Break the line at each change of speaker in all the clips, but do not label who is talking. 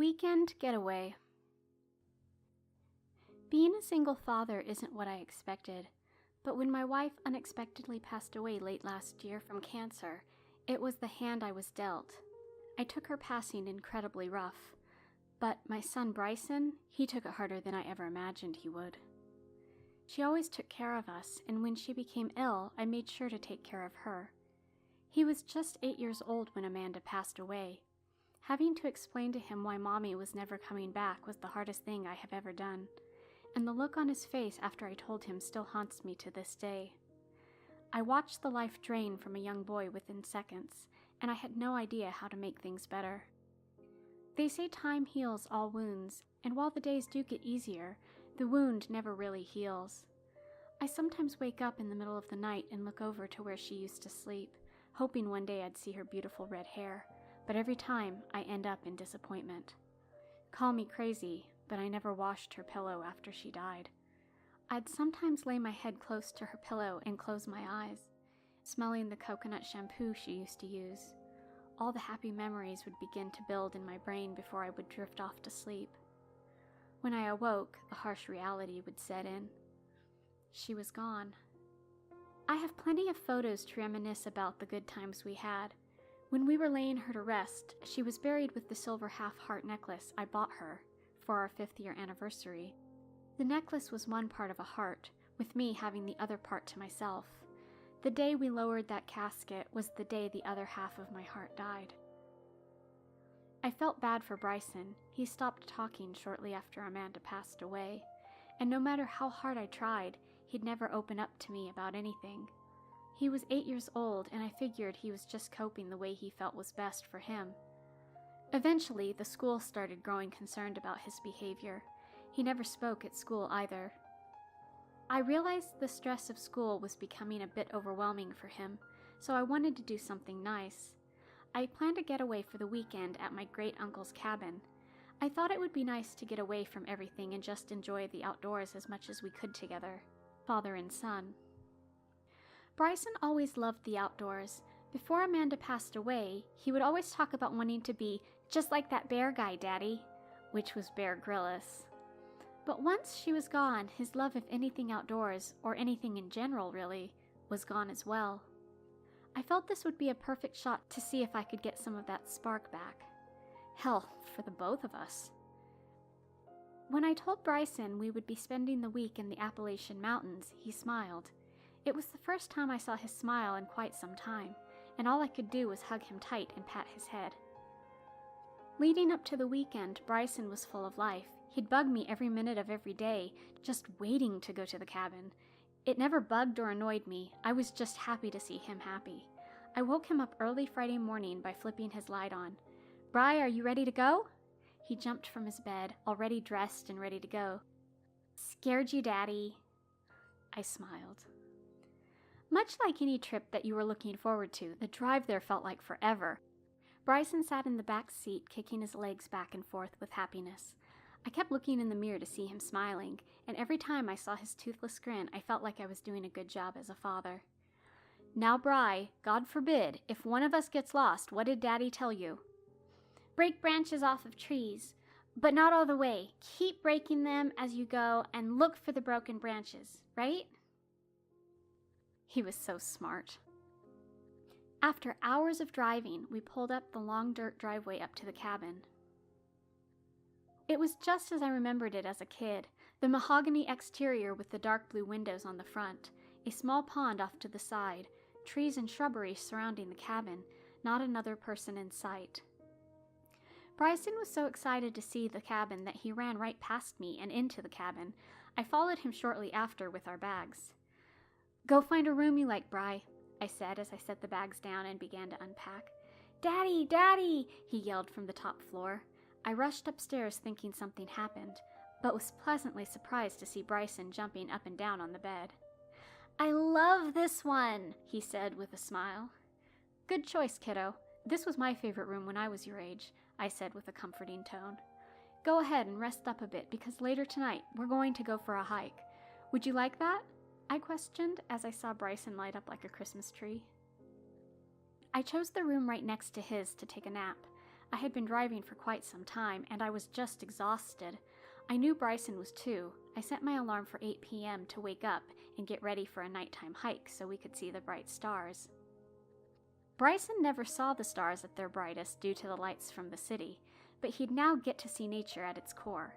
weekend getaway. Being a single father isn't what I expected, but when my wife unexpectedly passed away late last year from cancer, it was the hand I was dealt. I took her passing incredibly rough, but my son Bryson, he took it harder than I ever imagined he would. She always took care of us, and when she became ill, I made sure to take care of her. He was just 8 years old when Amanda passed away. Having to explain to him why Mommy was never coming back was the hardest thing I have ever done, and the look on his face after I told him still haunts me to this day. I watched the life drain from a young boy within seconds, and I had no idea how to make things better. They say time heals all wounds, and while the days do get easier, the wound never really heals. I sometimes wake up in the middle of the night and look over to where she used to sleep, hoping one day I'd see her beautiful red hair, but every time I end up in disappointment. Call me crazy, but I never washed her pillow after she died. I'd sometimes lay my head close to her pillow and close my eyes, smelling the coconut shampoo she used to use. All the happy memories would begin to build in my brain before I would drift off to sleep. When I awoke, the harsh reality would set in. She was gone. I have plenty of photos to reminisce about the good times we had. When we were laying her to rest, she was buried with the silver half-heart necklace I bought her for our 5th-year anniversary. The necklace was one part of a heart, with me having the other part to myself. The day we lowered that casket was the day the other half of my heart died. I felt bad for Bryson. He stopped talking shortly after Amanda passed away, and no matter how hard I tried, he'd never open up to me about anything. He was 8 years old, and I figured he was just coping the way he felt was best for him. Eventually, the school started growing concerned about his behavior. He never spoke at school either. I realized the stress of school was becoming a bit overwhelming for him, so I wanted to do something nice. I planned a getaway for the weekend at my great-uncle's cabin. I thought it would be nice to get away from everything and just enjoy the outdoors as much as we could together, father and son. Bryson always loved the outdoors. Before Amanda passed away, he would always talk about wanting to be just like that bear guy, Daddy, which was Bear Grylls. But once she was gone, his love of anything outdoors, or anything in general really, was gone as well. I felt this would be a perfect shot to see if I could get some of that spark back. Hell, for the both of us. When I told Bryson we would be spending the week in the Appalachian Mountains, he smiled. It was the first time I saw his smile in quite some time, and all I could do was hug him tight and pat his head. Leading up to the weekend, Bryson was full of life. He'd bug me every minute of every day, just waiting to go to the cabin. It never bugged or annoyed me. I was just happy to see him happy. I woke him up early Friday morning by flipping his light on. "Bry, are you ready to go?" He jumped from his bed, already dressed and ready to go. "Scared you, Daddy?" I smiled. Much like any trip that you were looking forward to, the drive there felt like forever. Bryson sat in the back seat, kicking his legs back and forth with happiness. I kept looking in the mirror to see him smiling, and every time I saw his toothless grin, I felt like I was doing a good job as a father. "Now, Bry, God forbid, if one of us gets lost, what did Daddy tell you?" "Break branches off of trees, but not all the way. Keep breaking them as you go and look for the broken branches, right?" He was so smart. After hours of driving, we pulled up the long dirt driveway up to the cabin. It was just as I remembered it as a kid, the mahogany exterior with the dark blue windows on the front, a small pond off to the side, trees and shrubbery surrounding the cabin, not another person in sight. Bryson was so excited to see the cabin that he ran right past me and into the cabin. I followed him shortly after with our bags. "Go find a room you like, Bry," I said as I set the bags down and began to unpack. "Daddy, Daddy!" he yelled from the top floor. I rushed upstairs thinking something happened, but was pleasantly surprised to see Bryson jumping up and down on the bed. "I love this one," he said with a smile. "Good choice, kiddo. This was my favorite room when I was your age," I said with a comforting tone. "Go ahead and rest up a bit, because later tonight we're going to go for a hike. Would you like that?" I questioned as I saw Bryson light up like a Christmas tree. I chose the room right next to his to take a nap. I had been driving for quite some time, and I was just exhausted. I knew Bryson was too. I set my alarm for 8 p.m. to wake up and get ready for a nighttime hike so we could see the bright stars. Bryson never saw the stars at their brightest due to the lights from the city, but he'd now get to see nature at its core.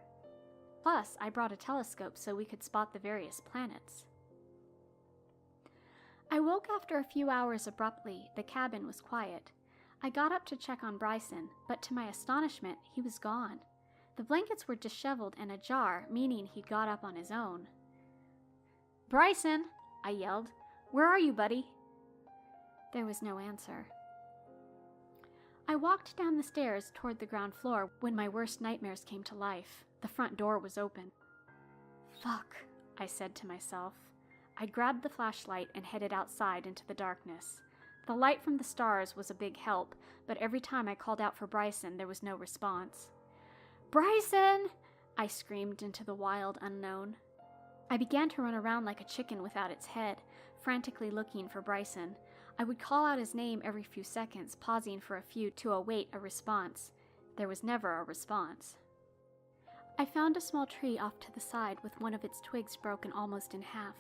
Plus, I brought a telescope so we could spot the various planets. I woke after a few hours abruptly. The cabin was quiet. I got up to check on Bryson, but to my astonishment, he was gone. The blankets were disheveled and ajar, meaning he'd got up on his own. "Bryson!" I yelled. "Where are you, buddy?" There was no answer. I walked down the stairs toward the ground floor when my worst nightmares came to life. The front door was open. "Fuck," I said to myself. I grabbed the flashlight and headed outside into the darkness. The light from the stars was a big help, but every time I called out for Bryson, there was no response. "Bryson!" I screamed into the wild unknown. I began to run around like a chicken without its head, frantically looking for Bryson. I would call out his name every few seconds, pausing for a few to await a response. There was never a response. I found a small tree off to the side with one of its twigs broken almost in half,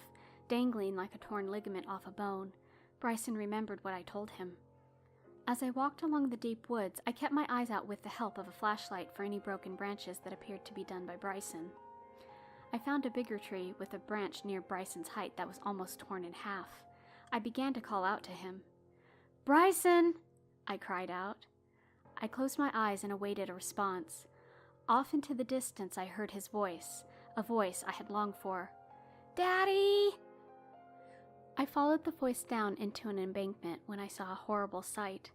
dangling like a torn ligament off a bone. Bryson remembered what I told him. As I walked along the deep woods, I kept my eyes out with the help of a flashlight for any broken branches that appeared to be done by Bryson. I found a bigger tree with a branch near Bryson's height that was almost torn in half. I began to call out to him. "Bryson!" I cried out. I closed my eyes and awaited a response. Off into the distance I heard his voice, a voice I had longed for. "Daddy!" I followed the voice down into an embankment when I saw a horrible sight.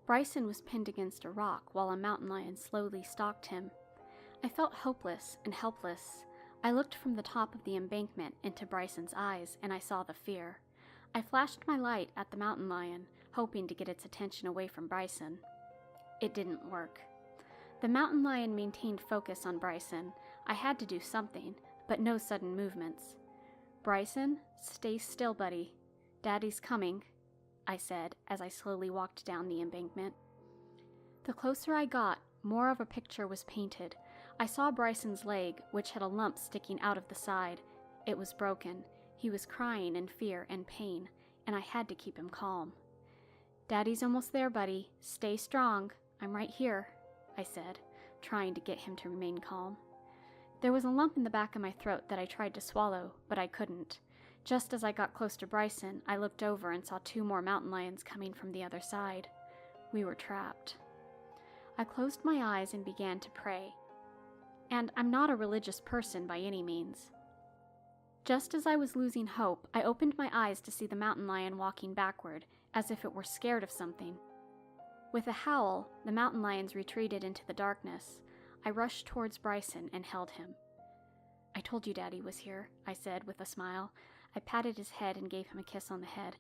Bryson was pinned against a rock while a mountain lion slowly stalked him. I felt hopeless and helpless. I looked from the top of the embankment into Bryson's eyes, and I saw the fear. I flashed my light at the mountain lion, hoping to get its attention away from Bryson. It didn't work. The mountain lion maintained focus on Bryson. I had to do something, but no sudden movements. "Bryson, stay still, buddy. Daddy's coming," I said as I slowly walked down the embankment. The closer I got, more of a picture was painted. I saw Bryson's leg, which had a lump sticking out of the side. It was broken. He was crying in fear and pain, and I had to keep him calm. "Daddy's almost there, buddy. Stay strong. I'm right here," I said, trying to get him to remain calm. There was a lump in the back of my throat that I tried to swallow, but I couldn't. Just as I got close to Bryson, I looked over and saw 2 more mountain lions coming from the other side. We were trapped. I closed my eyes and began to pray. And I'm not a religious person by any means. Just as I was losing hope, I opened my eyes to see the mountain lion walking backward, as if it were scared of something. With a howl, the mountain lions retreated into the darkness. I rushed towards Bryson and held him. "I told you Daddy was here," I said with a smile. I patted his head and gave him a kiss on the head.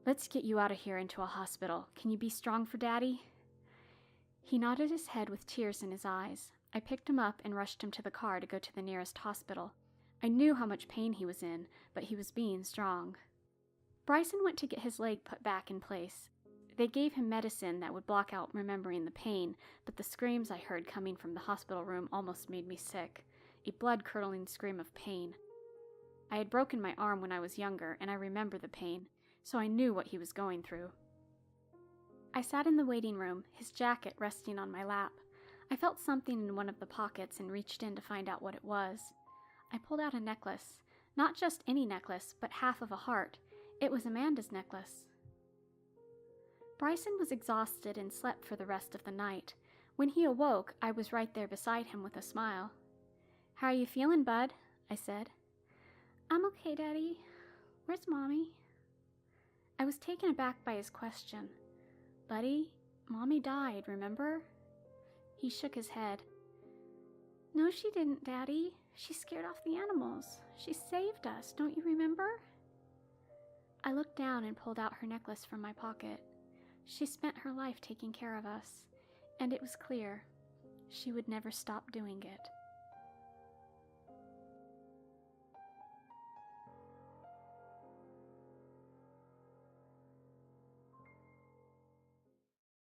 "Let's get you out of here into a hospital. Can you be strong for Daddy?" He nodded his head with tears in his eyes. I picked him up and rushed him to the car to go to the nearest hospital. I knew how much pain he was in, but he was being strong. Bryson went to get his leg put back in place. They gave him medicine that would block out remembering the pain, but the screams I heard coming from the hospital room almost made me sick, a blood-curdling scream of pain. I had broken my arm when I was younger, and I remember the pain, so I knew what he was going through. I sat in the waiting room, his jacket resting on my lap. I felt something in one of the pockets and reached in to find out what it was. I pulled out a necklace. Not just any necklace, but half of a heart. It was Amanda's necklace. Bryson was exhausted and slept for the rest of the night. When he awoke, I was right there beside him with a smile. "How are you feeling, bud?" I said. "I'm okay, Daddy. Where's Mommy?" I was taken aback by his question. "Buddy, Mommy died, remember?" He shook his head. "No, she didn't, Daddy. She scared off the animals. She saved us, don't you remember?" I looked down and pulled out her necklace from my pocket. She spent her life taking care of us, and it was clear she would never stop doing it.